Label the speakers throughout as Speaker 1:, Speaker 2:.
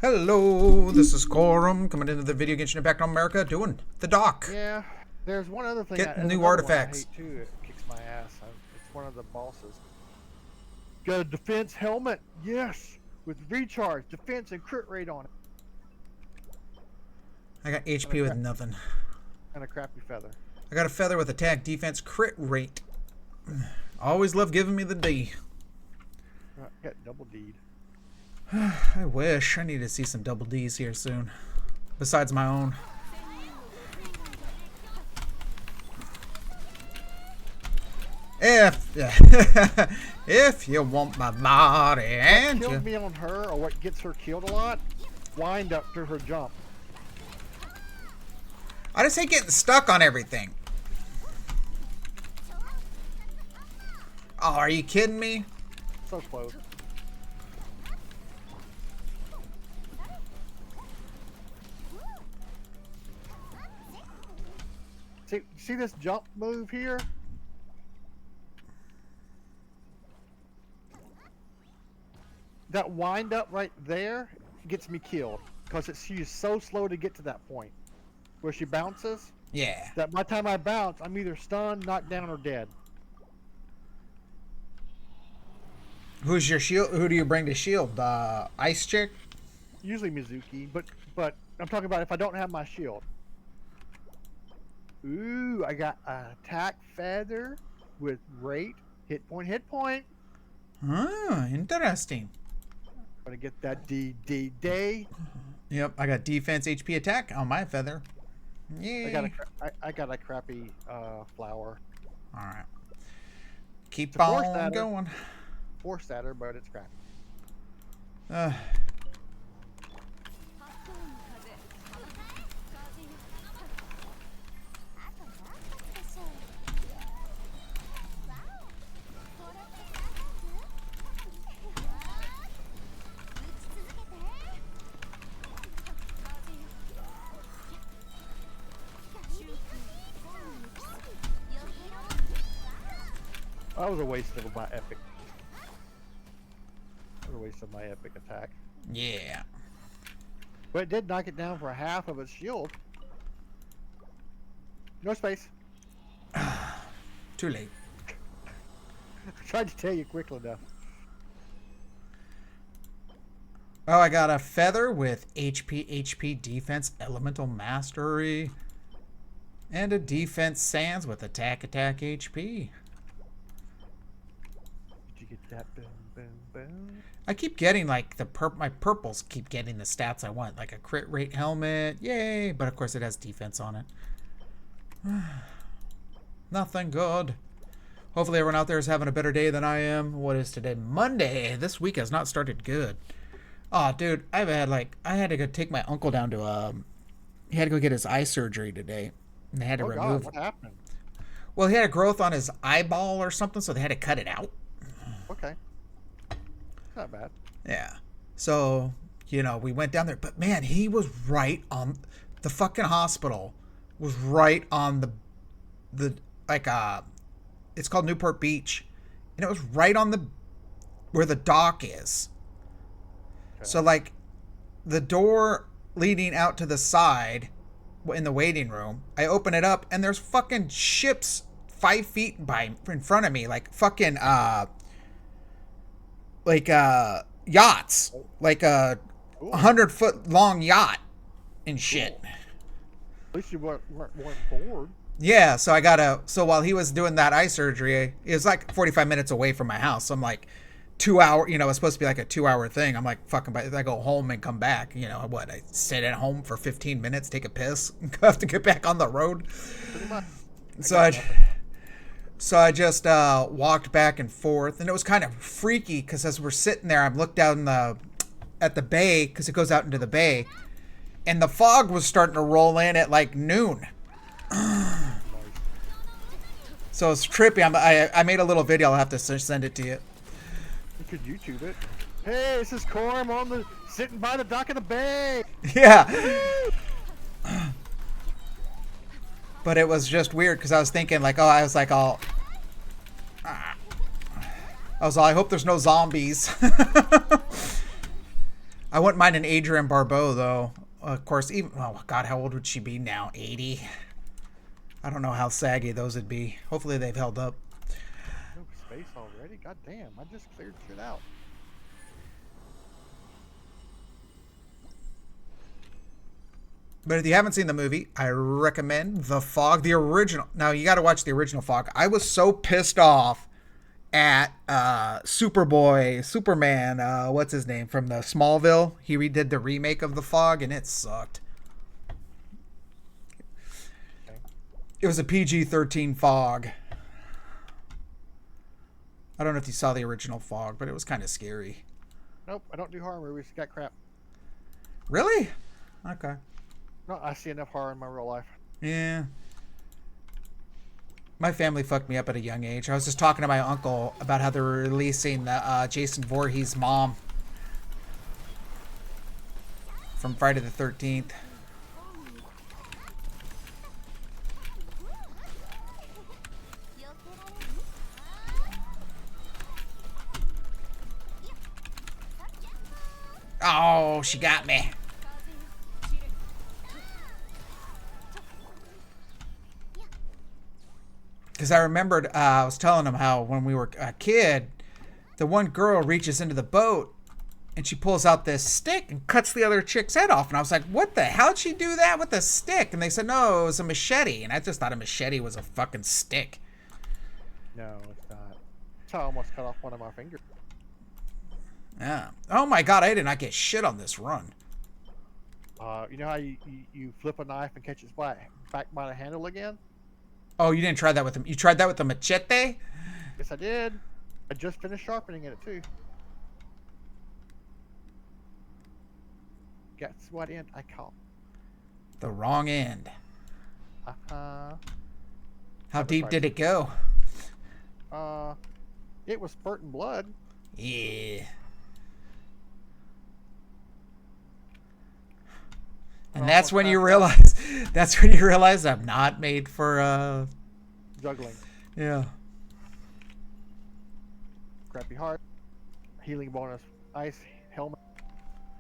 Speaker 1: Hello, this is Corumm coming into the video Genshin Impact on America doing the dock.
Speaker 2: Yeah, there's one other thing.
Speaker 1: Get
Speaker 2: There's
Speaker 1: new
Speaker 2: another one I
Speaker 1: artifacts.
Speaker 2: hate too. It kicks my ass. It's one of the bosses. Got a defense helmet, yes, with recharge, defense, and crit rate on it,
Speaker 1: I got
Speaker 2: and
Speaker 1: HP with nothing.
Speaker 2: a crappy feather.
Speaker 1: I got a feather with attack, defense, crit rate. Always love giving me the D.
Speaker 2: Got double D'd.
Speaker 1: I wish. I need to see some double Ds here soon. Besides my own. If you want my body and
Speaker 2: What
Speaker 1: you...
Speaker 2: killed me on her, or what gets her killed a lot, wind up to her jump.
Speaker 1: I just hate getting stuck on everything. Oh, are you kidding me?
Speaker 2: So close. See this jump move here? That wind up right there gets me killed because she's so slow to get to that point where she bounces
Speaker 1: Yeah.
Speaker 2: that by the time I bounce, I'm either stunned, knocked down, or dead.
Speaker 1: Who's your shield? Who do you bring to shield? The ice chick?
Speaker 2: Usually Mizuki, but I'm talking about if I don't have my shield. Ooh, I got an attack feather with rate, hit point.
Speaker 1: Oh, interesting.
Speaker 2: Gonna get that D day.
Speaker 1: Yep, I got defense, HP, attack on my feather. Yeah.
Speaker 2: I got a crappy flower.
Speaker 1: All right. Keep
Speaker 2: It's a force
Speaker 1: on
Speaker 2: adder.
Speaker 1: going.
Speaker 2: Forced at her, but it's crappy.
Speaker 1: Uh,
Speaker 2: That was a waste of my epic. That was a waste of my epic attack.
Speaker 1: yeah.
Speaker 2: But it did knock it down for half of its shield. No space.
Speaker 1: Too late.
Speaker 2: I tried to tell you quickly enough.
Speaker 1: Oh, I got a feather with HP, defense, elemental mastery, and a defense sands with attack, HP.
Speaker 2: Did you get that? Boom, boom, boom.
Speaker 1: I keep getting like my purples keep getting the stats I want, like a crit rate helmet, yay! But of course it has defense on it. Nothing good. Hopefully everyone out there is having a better day than I am. What is today? Monday. This week has not started good. Oh, dude, I had to go take my uncle down to he had to go get his eye surgery today, and they had to
Speaker 2: Oh
Speaker 1: remove.
Speaker 2: God, what happened?
Speaker 1: Well, he had a growth on his eyeball or something, so they had to cut it out.
Speaker 2: Okay. Not bad.
Speaker 1: Yeah. So, we went down there. But, man, he was right on... The fucking hospital was right on it's called Newport Beach. And it was right on where the dock is.
Speaker 2: Okay.
Speaker 1: So, like, the door leading out to the side in the waiting room, I open it up, and there's fucking ships 5 feet in front of me. Like, fucking, yachts, like a 100-foot long yacht and shit.
Speaker 2: Cool. At least you weren't bored.
Speaker 1: Yeah, so while he was doing that eye surgery, it was like 45 minutes away from my house. So I'm like 2 hour, it's supposed to be like a 2 hour thing. I'm like, fucking, I go home and come back, I sit at home for 15 minutes, take a piss, and have to get back on the road.
Speaker 2: Pretty much.
Speaker 1: So I just walked back and forth, and it was kind of freaky because as we're sitting there, I'm looked down at the bay because it goes out into the bay, and the fog was starting to roll in at like noon. So it's trippy. I made a little video. I'll have to send it to you.
Speaker 2: You could YouTube it. Hey, this is Corumm sitting by the dock of the bay.
Speaker 1: Yeah. But it was just weird because I was thinking like, I hope there's no zombies. I wouldn't mind an Adrienne Barbeau though. Of course, even oh god, how old would she be now? 80. I don't know how saggy those would be. Hopefully they've held up.
Speaker 2: No space already? God damn, I just cleared shit out.
Speaker 1: But if you haven't seen the movie, I recommend The Fog, the original. Now you got to watch the original Fog. I was so pissed off at Superman, what's his name from the Smallville. He redid the remake of The Fog, and it sucked.
Speaker 2: Okay.
Speaker 1: It was a PG-13 Fog. I don't know if you saw the original Fog, but it was kind of scary.
Speaker 2: Nope, I don't do horror movies. Got crap.
Speaker 1: Really? Okay.
Speaker 2: No, I see enough horror in my real life.
Speaker 1: Yeah. My family fucked me up at a young age. I was just talking to my uncle about how they're releasing the Jason Voorhees' mom from Friday the 13th. Oh, she got me. Because I remembered, I was telling him how when we were a kid, the one girl reaches into the boat and she pulls out this stick and cuts the other chick's head off. And I was like, what the hell'd she do that with a stick? And they said, no, it was a machete. And I just thought a machete was a fucking stick.
Speaker 2: No, it's not. That's how I almost cut off one of my fingers.
Speaker 1: Yeah. Oh my God, I did not get shit on this run.
Speaker 2: You know how you flip a knife and catch its back by the handle again?
Speaker 1: Oh, you didn't try that with them. You tried that with the machete?
Speaker 2: Yes, I did. I just finished sharpening it too. Guess what end I caught?
Speaker 1: The wrong end.
Speaker 2: Uh-huh.
Speaker 1: How deep did it go?
Speaker 2: It was spurting blood.
Speaker 1: Yeah. And that's when you realize, I'm not made for,
Speaker 2: Juggling.
Speaker 1: yeah.
Speaker 2: Crappy heart. Healing bonus ice helmet.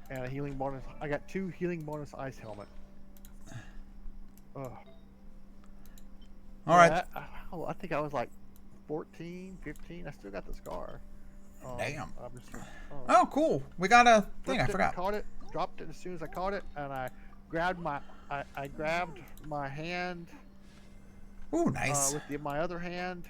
Speaker 2: And a healing bonus. I got 2 healing bonus ice helmet. Ugh.
Speaker 1: All right.
Speaker 2: I think I was like 14, 15. I still got the scar.
Speaker 1: Damn.
Speaker 2: Obviously.
Speaker 1: Oh, cool. We got a thing. I forgot.
Speaker 2: Caught it. Dropped it as soon as I caught it, and I grabbed my hand.
Speaker 1: Ooh, nice.
Speaker 2: With my other hand,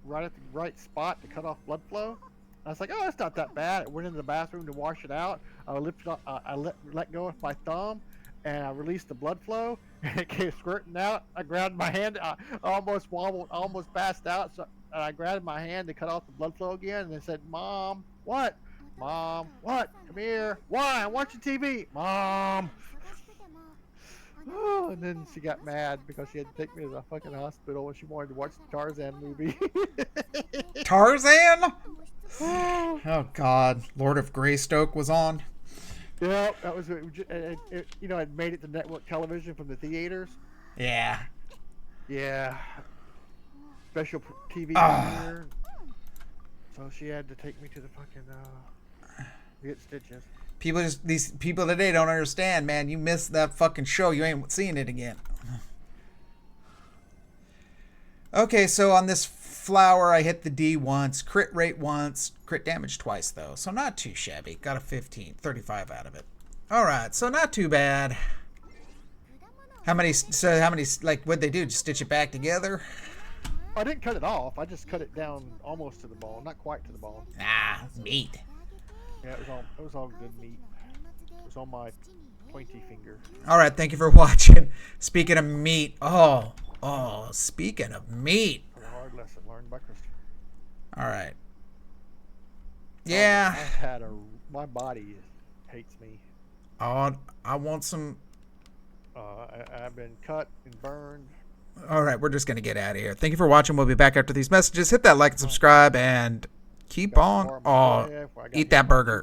Speaker 2: right at the right spot to cut off blood flow. I was like, oh, it's not that bad. I went into the bathroom to wash it out. I lifted up, I let go with my thumb, and I released the blood flow, and it came squirting out. I grabbed my hand. I almost wobbled, almost passed out. So I grabbed my hand to cut off the blood flow again, and they said, "Mom, what? Mom, what? Come here. Why? I'm watching TV. Mom." Oh, and then she got mad because she had to take me to the fucking hospital when she wanted to watch the Tarzan movie.
Speaker 1: Tarzan? Oh God, Lord of Greystoke was on.
Speaker 2: Yeah, that was it, you know, it made it to network television from the theaters.
Speaker 1: Yeah.
Speaker 2: Yeah. Special TV premiere. So she had to take me to the fucking get stitches.
Speaker 1: These people today don't understand, man. You missed that fucking show. You ain't seeing it again. Okay, so on this flower, I hit the D once, crit rate once, crit damage twice, though. So not too shabby. Got a 15, 35 out of it. All right, so not too bad. How many, like, what'd they do? Just stitch it back together?
Speaker 2: I didn't cut it off. I just cut it down almost to the bone. Not quite to the bone.
Speaker 1: Ah, meat.
Speaker 2: Yeah, it was all good meat. It was on my pointy finger.
Speaker 1: All right, thank you for watching. Speaking of meat, speaking of meat.
Speaker 2: A hard lesson learned by Christopher.
Speaker 1: All right. Yeah.
Speaker 2: My body hates me.
Speaker 1: Oh, I want some.
Speaker 2: I've been cut and burned.
Speaker 1: All right, we're just gonna get out of here. Thank you for watching. We'll be back after these messages. Hit that like and subscribe and keep on. Oh, eat that burger.